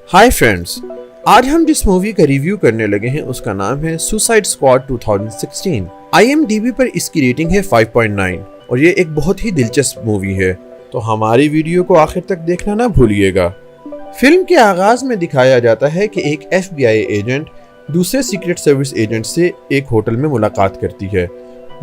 Hi friends, आज हम जिस मूवी का रिव्यू करने लगे हैं उसका नाम है सुसाइड स्क्वाड 2016। IMDb पर इसकी रेटिंग है 5.9 और ये एक बहुत ही दिलचस्प मूवी है, तो हमारी वीडियो को आखिर तक देखना ना भूलिएगा। फिल्म के आगाज में दिखाया जाता है कि एक FBI एजेंट दूसरे सीक्रेट सर्विस एजेंट से एक होटल में मुलाकात करती है।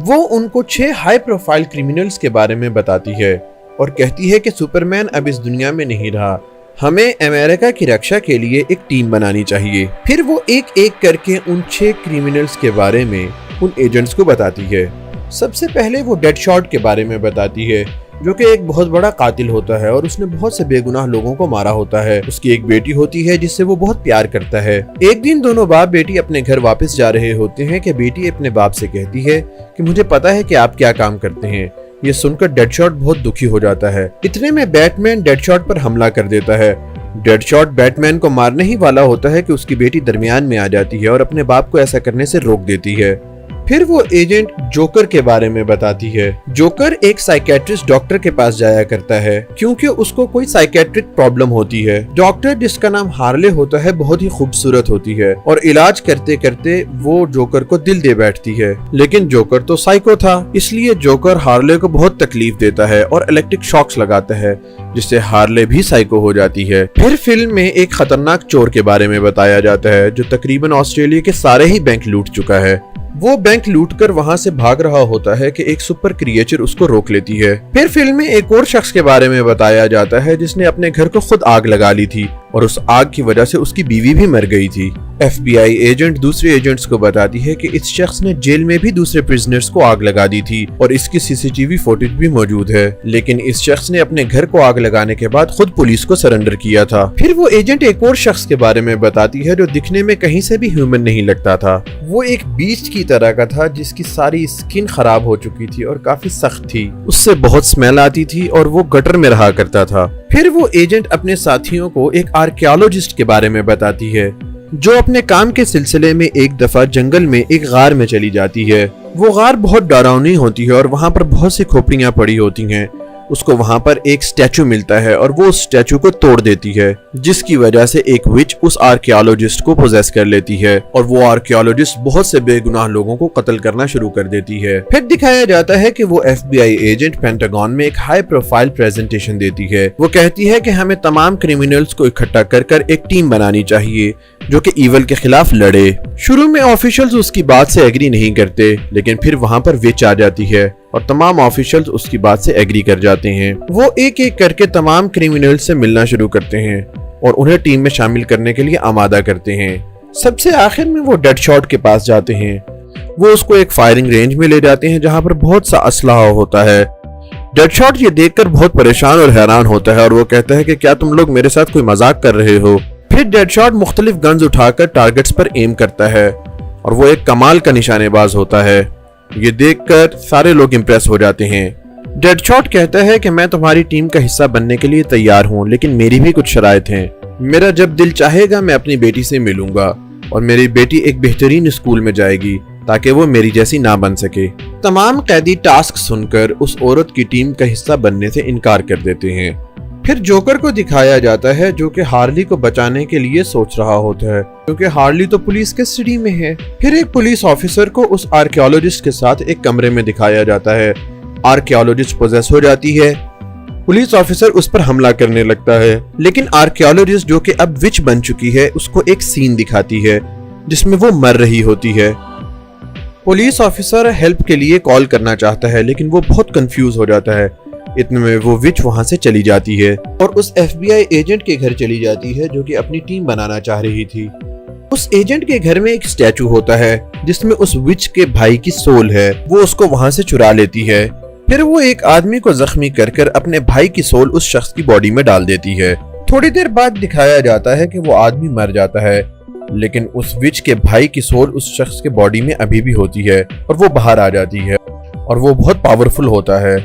वो उनको 6 हाई प्रोफाइल क्रिमिनल्स के बारे में बताती है और कहती है कि सुपरमैन अब इस दुनिया में नहीं रहा, हमें अमेरिका की रक्षा के लिए एक टीम बनानी चाहिए। फिर वो एक एक करके उन 6 क्रिमिनल्स के बारे में उन एजेंट्स को बताती है। सबसे पहले वो डेडशॉट के बारे में बताती है, जो कि एक बहुत बड़ा कातिल होता है और उसने बहुत से बेगुनाह लोगों को मारा होता है। उसकी एक बेटी होती है जिससे वो बहुत प्यार करता है। एक दिन दोनों बाप बेटी अपने घर वापस जा रहे होते हैं कि बेटी अपने बाप से कहती है कि मुझे पता है कि आप क्या काम करते हैं। ये सुनकर डेडशॉट बहुत दुखी हो जाता है। इतने में बैटमैन डेडशॉट पर हमला कर देता है। डेडशॉट बैटमैन को मारने ही वाला होता है कि उसकी बेटी दरमियान में आ जाती है और अपने बाप को ऐसा करने से रोक देती है। फिर वो एजेंट जोकर के बारे में बताती है। जोकर एक साइकेट्रिस्ट डॉक्टर के पास जाया करता है क्योंकि उसको कोई साइकेट्रिक प्रॉब्लम होती है। डॉक्टर, जिसका नाम हार्ले होता है, बहुत ही खूबसूरत होती है और इलाज करते करते वो जोकर को दिल दे बैठती है। लेकिन जोकर तो साइको था, इसलिए जोकर हार्ले को बहुत तकलीफ देता है और इलेक्ट्रिक शॉक्स लगाता है, जिससे हार्ले भी साइको हो जाती है। फिर फिल्म में एक खतरनाक चोर के बारे में बताया जाता है जो तकरीबन ऑस्ट्रेलिया के सारे ही बैंक लूट चुका है। वो बैंक लूटकर वहां से भाग रहा होता है कि एक सुपर क्रिएचर उसको रोक लेती है। फिर फिल्म में एक और शख्स के बारे में बताया जाता है जिसने अपने घर को खुद आग लगा ली थी और उस आग की वजह से उसकी बीवी भी मर गई थी। FBI एजेंट दूसरे एजेंट्स को बताती है कि इस शख्स ने जेल में भी दूसरे प्रिजनर्स को आग लगा दी थी और इसकी CCTV फुटेज भी मौजूद है। लेकिन इस शख्स ने अपने घर को आग लगाने के बाद खुद पुलिस को सरेंडर किया था। फिर वो एजेंट एक और शख्स के बारे में बताती है जो दिखने में कहीं से भी ह्यूमन नहीं लगता था। वो एक बीस्ट की तरह का था जिसकी सारी स्किन खराब हो चुकी थी और काफी सख्त थी। उससे बहुत स्मेल आती थी और वो गटर में रहा करता था। फिर वो एजेंट अपने साथियों को एक आर्कियोलॉजिस्ट के बारे में बताती है जो अपने काम के सिलसिले में एक दफा जंगल में एक गार में चली जाती है। वो गार बहुत डरावनी होती है और वहाँ पर बहुत सी खोपड़ियाँ पड़ी होती हैं। उसको वहाँ पर एक स्टैचू मिलता है और वो उस स्टैचू को तोड़ देती है, जिसकी वजह से एक विच उस आर्कियोलॉजिस्ट को पोजेस कर लेती है और वो आर्कियोलॉजिस्ट बहुत से बेगुनाह लोगों को कत्ल करना शुरू कर देती है। फिर दिखाया जाता है कि वो FBI एजेंट पेंटागन में एक हाई प्रोफाइल प्रेजेंटेशन देती है। वो कहती है कि हमें तमाम क्रिमिनल्स को इकट्ठा कर एक टीम बनानी चाहिए जो कि ईवल के खिलाफ लड़े। शुरू में ऑफिशियल्स उसकी बात से एग्री नहीं करते, लेकिन फिर वहाँ पर विच आ जाती है और तमाम ऑफिशियल्स उसकी बात से एग्री कर जाते हैं। वो एक एक करके तमाम क्रिमिनल्स से मिलना शुरू करते हैं और उन्हें टीम में शामिल करने के लिए आमादा करते हैं। सबसे आखिर में वो डेडशॉट के पास जाते हैं। वो उसको एक फायरिंग रेंज में ले जाते हैं जहाँ पर बहुत सा असलहा होता है। डेडशॉट ये देखकर बहुत परेशान और हैरान होता है और वो कहता है कि क्या तुम लोग मेरे साथ कोई मजाक कर रहे हो। फिर डेडशॉट मुख्तलिफ गन्स उठाकर टारगेट्स पर एम करता है और वो एक कमाल का निशानेबाज होता है। ये देखकर सारे लोग इम्प्रेस हो जाते हैं। डेडशॉट कहता है कि मैं तुम्हारी टीम का हिस्सा बनने के लिए तैयार हूँ, लेकिन मेरी भी कुछ शराइत हैं। मेरा जब दिल चाहेगा मैं अपनी बेटी से मिलूंगा और मेरी बेटी एक बेहतरीन स्कूल में जाएगी ताकि वो मेरी जैसी ना बन सके। तमाम कैदी टास्क सुनकर उस औरत की टीम का हिस्सा बनने से इनकार कर देते हैं। फिर जोकर को दिखाया जाता है जो कि हार्ली को बचाने के लिए सोच रहा होता है क्योंकि हार्ली तो पुलिस कस्टडी में है। फिर एक पुलिस ऑफिसर को उस आर्कियोलॉजिस्ट के साथ एक कमरे में दिखाया जाता है। आर्कियोलॉजिस्ट पोजेस हो जाती है। पुलिस ऑफिसर उस पर हमला करने लगता है, लेकिन आर्कियोलॉजिस्ट जो कि अब विच बन चुकी है उसको एक सीन दिखाती है जिसमें वो मर रही होती है। पुलिस ऑफिसर हेल्प के लिए कॉल करना चाहता है, लेकिन वो बहुत कंफ्यूज हो जाता है। इतने में वो विच वहां से चली जाती है और उस FBI एजेंट के घर चली जाती है जो कि अपनी टीम बनाना चाह रही थी। उस एजेंट के घर में एक स्टैचू होता है जिसमें उस विच के भाई की सोल है। वो उसको वहां से चुरा लेती है। फिर वो एक आदमी को जख्मी कर अपने भाई की सोल उस शख्स की बॉडी में डाल देती है। थोड़ी देर बाद दिखाया जाता है कि वो आदमी मर जाता है, लेकिन उस विच के भाई की सोल उस शख्स के बॉडी में अभी भी होती है और वो बाहर आ जाती है और वो बहुत पावरफुल होता है।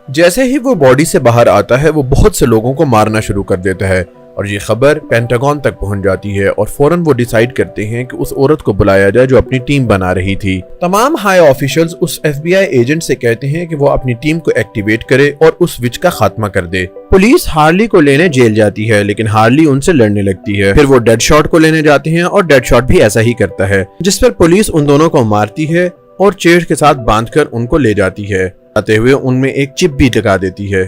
जैसे ही वो बॉडी से बाहर आता है वो बहुत से लोगों को मारना शुरू कर देता है और ये खबर पेंटागन तक पहुंच जाती है और फौरन वो डिसाइड करते हैं कि उस औरत को बुलाया जाए जो अपनी टीम बना रही थी। तमाम हाई ऑफिशियल्स उस FBI एजेंट से कहते हैं कि वो अपनी टीम को एक्टिवेट करे और उस विच का खात्मा कर दे। पुलिस हार्ली को लेने जेल जाती है, लेकिन हार्ली उनसे लड़ने लगती है। फिर वो डेडशॉट को लेने जाते हैं और डेडशॉट भी ऐसा ही करता है, जिस पर पुलिस उन दोनों को मारती है और चेयर के साथ बांधकर उनको ले जाती है। आते हुए उनमें एक चिप भी लगा देती है।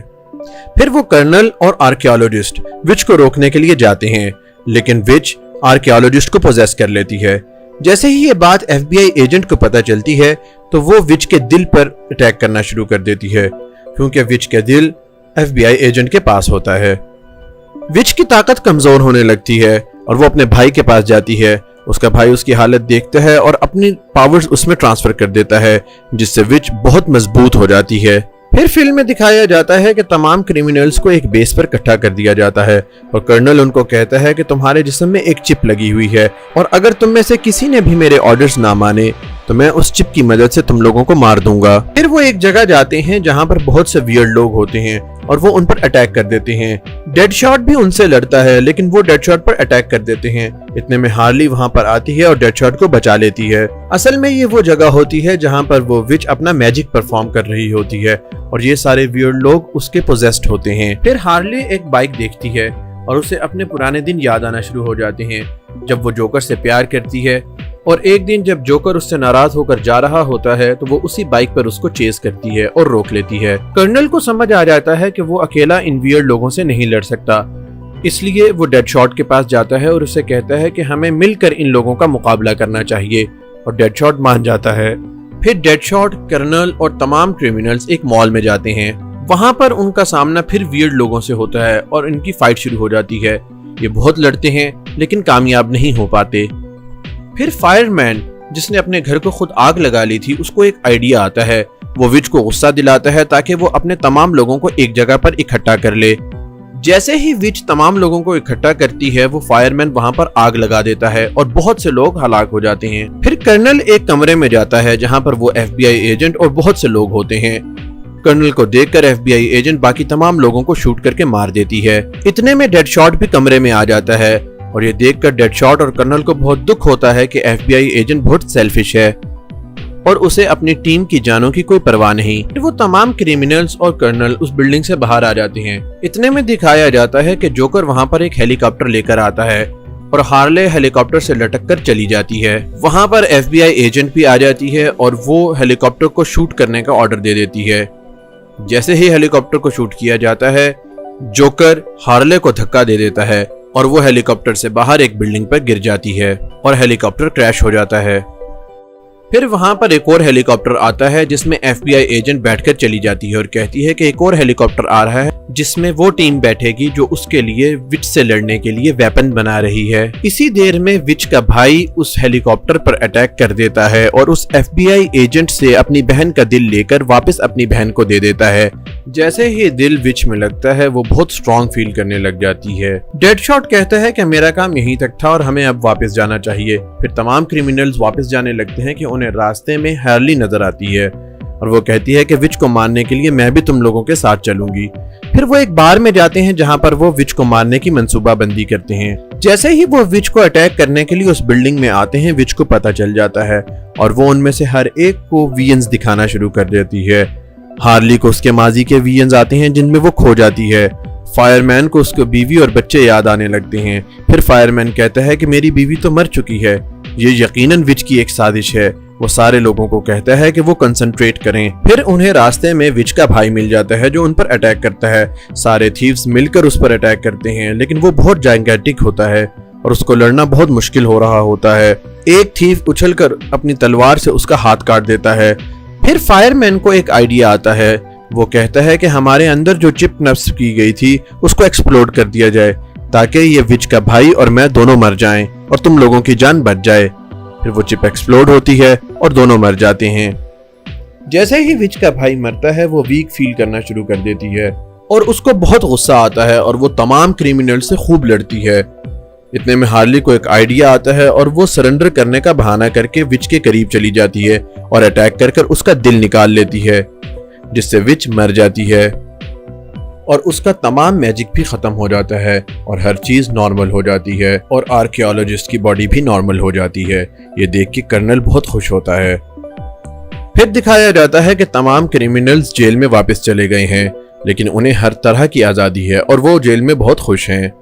फिर वो कर्नल और आर्कियोलॉजिस्ट विच को रोकने के लिए जाते हैं, लेकिन विच आर्कियोलॉजिस्ट को पोजेस कर लेती है। जैसे ही ये बात FBI एजेंट को पता चलती है तो वो विच के दिल पर अटैक करना शुरू कर देती है, क्योंकि विच के दिल FBI एजेंट के पास होता है। विच की ताकत कमजोर होने लगती है और वो अपने भाई के पास जाती है। उसका भाई उसकी हालत देखता है और अपनी पावर्स उसमें ट्रांसफर कर देता है, जिससे विच बहुत मजबूत हो जाती है। फिर फिल्म में दिखाया जाता है कि तमाम क्रिमिनल्स को एक बेस पर इकट्ठा कर दिया जाता है और कर्नल उनको कहता है कि तुम्हारे जिस्म में एक चिप लगी हुई है और अगर तुम में से किसी ने भी मेरे ऑर्डर्स ना माने तो मैं उस चिप की मदद से तुम लोगों को मार दूंगा। फिर वो एक जगह जाते हैं जहां पर बहुत से वियर्ड लोग होते हैं और वो उन पर अटैक कर देते हैं। डेडशॉट भी उनसे लड़ता है, लेकिन वो डेडशॉट पर अटैक कर देते हैं। इतने में हार्ली वहां पर आती है और डेडशॉट को बचा लेती है। असल में ये वो जगह होती है जहां पर वो विच अपना मैजिक परफॉर्म कर रही होती है और ये सारे वियर्ड लोग उसके पोजेस्ड होते हैं। फिर हार्ली एक बाइक देखती है और उसे अपने पुराने दिन याद आना शुरू हो जाते हैं, जब वो जोकर से प्यार करती है। और एक दिन जब जोकर उससे नाराज होकर जा रहा होता है तो वो उसी बाइक पर उसको चेस करती है और रोक लेती है। कर्नल को समझ आ जाता है कि वो अकेला इन वियर्ड लोगों से नहीं लड़ सकता, इसलिए वो डेडशॉट के पास जाता है और उसे कहता है कि हमें मिलकर इन लोगों का मुकाबला करना चाहिए, और डेडशॉट मान जाता है। फिर डेडशॉट, कर्नल और तमाम क्रिमिनल्स एक मॉल में जाते हैं। वहां पर उनका सामना फिर वियर्ड लोगों से होता है और इनकी फाइट शुरू हो जाती है। ये बहुत लड़ते हैं लेकिन कामयाब नहीं हो पाते। फिर फायरमैन, जिसने अपने घर को खुद आग लगा ली थी, उसको एक आइडिया आता है। वो विच को गुस्सा दिलाता है ताकि वो अपने तमाम लोगों को एक जगह पर इकट्ठा कर ले। जैसे ही विच तमाम लोगों को इकट्ठा करती है, वो फायरमैन वहां पर आग लगा देता है और बहुत से लोग हलाक हो जाते हैं। फिर कर्नल एक कमरे में जाता है जहां पर वो FBI एजेंट और बहुत से लोग होते हैं। कर्नल को देखकर FBI एजेंट बाकी तमाम लोगों को शूट करके मार देती है। इतने में डेडशॉट भी कमरे में आ जाता है और ये देखकर डेडशॉट और कर्नल को बहुत दुख होता है कि FBI एजेंट बहुत सेल्फिश है और उसे अपनी टीम की जानों की कोई परवाह नहीं। फिर वो तमाम क्रिमिनल्स और कर्नल उस बिल्डिंग से बाहर आ जाते हैं। इतने में दिखाया जाता है कि जोकर वहां पर एक हेलीकॉप्टर लेकर आता है और हार्ले हेलीकॉप्टर से लटक कर चली जाती है। वहां पर FBI एजेंट भी आ जाती है और वो हेलीकॉप्टर को शूट करने का ऑर्डर दे देती है। जैसे ही हेलीकॉप्टर को शूट किया जाता है, जोकर हार्ले को धक्का दे देता है और वो हेलीकॉप्टर से बाहर एक बिल्डिंग पर गिर जाती है और हेलीकॉप्टर क्रैश हो जाता है। फिर वहां पर एक और हेलीकॉप्टर आता है जिसमें FBI एजेंट बैठकर चली जाती है और कहती है कि एक और हेलीकॉप्टर आ रहा है जिसमें वो टीम बैठेगी जो उसके लिए विच से लड़ने के लिए वेपन बना रही है। इसी देर में विच का भाई उस हेलीकॉप्टर पर अटैक कर देता है और उस FBI एजेंट से अपनी बहन का दिल लेकर वापस अपनी बहन को दे देता है। जैसे ही दिल विच में लगता है, वो बहुत स्ट्रॉन्ग फील करने लग जाती है। डेडशॉट कहता है कि मेरा काम यहीं तक था और हमें अब वापस जाना चाहिए। फिर तमाम क्रिमिनल्स वापस जाने लगते हैं कि उन्हें रास्ते में हार्ली नजर आती है और वो कहती है कि विच को मारने के लिए मैं भी तुम लोगों के साथ चलूंगी। फिर वो एक बार में जाते हैं जहां पर वो विच को मारने की मंसूबाबंदी करते हैं। जैसे ही वो विच को अटैक करने के लिए उस बिल्डिंग में आते हैं, विच को पता चल जाता है और वो उनमें से हर एक को वियंस दिखाना शुरू कर देती है। हार्ली को उसके माजी के वियंस आते हैं जिनमें वो खो जाती है। फायरमैन को उसको बीवी और बच्चे याद आने लगते हैं। फिर फायरमैन कहता है कि मेरी बीवी तो मर चुकी है, ये यकीनन विच की एक साजिश है। वो सारे लोगों को कहता है कि वो कंसंट्रेट करें। फिर उन्हें रास्ते में विच का भाई मिल जाता है जो उन पर अटैक करता है। सारे थीव्स मिलकर उस पर अटैक करते हैं, लेकिन वो बहुत जायंगेटिक होता है और उसको लड़ना बहुत मुश्किल हो रहा होता है। एक थीव उछलकर अपनी तलवार से उसका हाथ काट देता है। फिर फायरमैन को एक आइडिया आता है। वो कहता है कि हमारे अंदर जो चिप नस्ब की गई थी उसको एक्सप्लोड कर दिया जाए ताकि ये विच का भाई और मैं दोनों मर जाएं और तुम लोगों की जान बच जाए। फिर वो चिप एक्सप्लोड होती है और दोनों मर जाते हैं। जैसे ही विच का भाई मरता है, वो वीक फील करना शुरू कर देती है और उसको बहुत गुस्सा आता है और वो तमाम क्रिमिनल से खूब लड़ती है। इतने में हार्ली को एक आइडिया आता है और वो सरेंडर करने का बहाना करके विच के करीब चली जाती है और अटैक कर उसका दिल निकाल लेती है, जिससे विच मर जाती है। और उसका तमाम मैजिक भी खत्म हो जाता है और हर चीज नॉर्मल हो जाती है और आर्कियोलॉजिस्ट की बॉडी भी नॉर्मल हो जाती है। ये देख के कर्नल बहुत खुश होता है। फिर दिखाया जाता है कि तमाम क्रिमिनल्स जेल में वापस चले गए हैं, लेकिन उन्हें हर तरह की आज़ादी है और वो जेल में बहुत खुश हैं।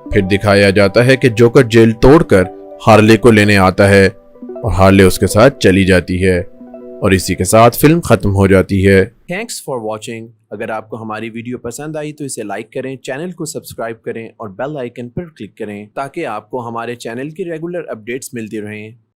फिर दिखाया जाता है कि जोकर जेल तोड़कर हार्ले को लेने आता है और हार्ले उसके साथ चली जाती है और इसी के साथ फिल्म खत्म हो जाती है। Thanks for watching. अगर आपको हमारी वीडियो पसंद आई तो इसे लाइक करें, चैनल को सब्सक्राइब करें और बेल आइकन पर क्लिक करें ताकि आपको हमारे चैनल की रेगुलर अपडेट्स मिलती रहें।